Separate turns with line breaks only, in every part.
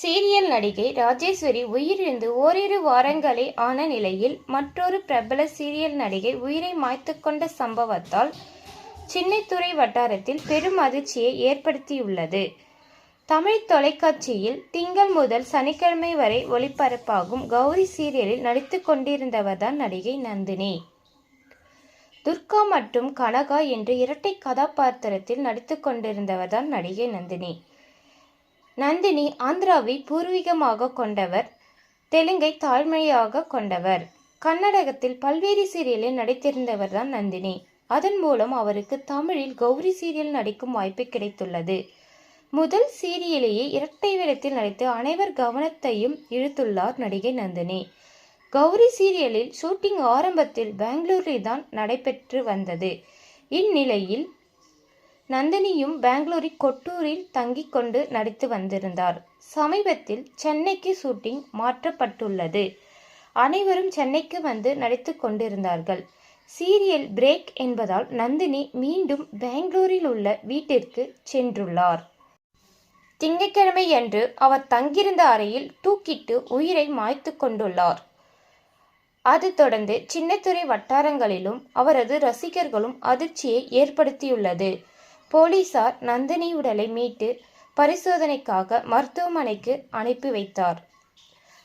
Serial நடிகை ராஜேஸ்வரி உயிரிழந்து ஓரிரு வாரங்களே ஆன நிலையில் மற்றொரு பிரபல சீரியல் நடிகை உயிரை மாய்த்துக்கொண்ட சம்பவத்தால் சின்னத்துறை வட்டாரத்தில் பெரும் அதிர்ச்சியை ஏற்படுத்தியுள்ளது. தமிழ் தொலைக்காட்சியில் திங்கள் முதல் சனிக்கிழமை வரை ஒளிபரப்பாகும் கௌரி சீரியலில் நடித்து கொண்டிருந்தவர்தான் நடிகை நந்தினி. துர்கா மற்றும் கனகா என்ற இரட்டை கதாபாத்திரத்தில் நடித்து கொண்டிருந்தவர்தான் நடிகை நந்தினி. நந்தினி ஆந்திராவை பூர்வீகமாக கொண்டவர், தெலுங்கை தாய்மொழியாக கொண்டவர். கன்னடகத்தில் பல்வேறு சீரியலில் நடித்திருந்தவர்தான் நந்தினி. அதன் மூலம் அவருக்கு தமிழில் கௌரி சீரியல் நடிக்கும் வாய்ப்பு கிடைத்துள்ளது. முதல் சீரியலேயே இரட்டை வேடத்தில் நடித்து அனைவர் கவனத்தையும் இழுத்துள்ளார் நடிகை நந்தினி. கௌரி சீரியலில் ஷூட்டிங் ஆரம்பத்தில் பெங்களூரில் தான் நடைபெற்று வந்தது. இந்நிலையில் நந்தினியும் பெங்களூரில் கொட்டூரில் தங்கிக் கொண்டு நடித்து வந்திருந்தார். சமீபத்தில் சென்னைக்கு ஷூட்டிங் மாற்றப்பட்டுள்ளது. அனைவரும் சென்னைக்கு வந்து நடித்து கொண்டிருந்தார்கள். சீரியல் பிரேக் என்பதால் நந்தினி மீண்டும் பெங்களூரில் உள்ள வீட்டிற்கு சென்றுள்ளார். திங்கட்கிழமையன்று அவர் தங்கியிருந்த அறையில் தூக்கிட்டு உயிரை மாய்த்து கொண்டுள்ளார். அது தொடர்ந்து சின்னத்துறை வட்டாரங்களிலும் அவரது ரசிகர்களும் அதிர்ச்சியை ஏற்படுத்தியுள்ளது. போலீசார் நந்தினி உடலை மீட்டு பரிசோதனைக்காக மருத்துவமனைக்கு அனுப்பி வைத்தார்.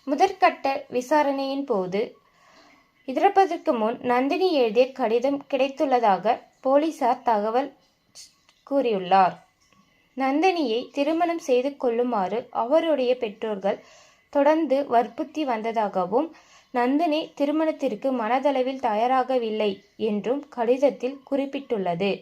முதற்கட்ட விசாரணையின் போது இறப்பதற்கு முன் நந்தினி எழுதிய கடிதம் கிடைத்துள்ளதாக போலீசார் தகவல் கூறியுள்ளார். நந்தினியை திருமணம் செய்து கொள்ளுமாறு அவருடைய பெற்றோர்கள் தொடர்ந்து வற்புறுத்தி வந்ததாகவும், நந்தினி திருமணத்திற்கு மனதளவில் தயாராகவில்லை என்றும் கடிதத்தில் குறிப்பிட்டுள்ளது.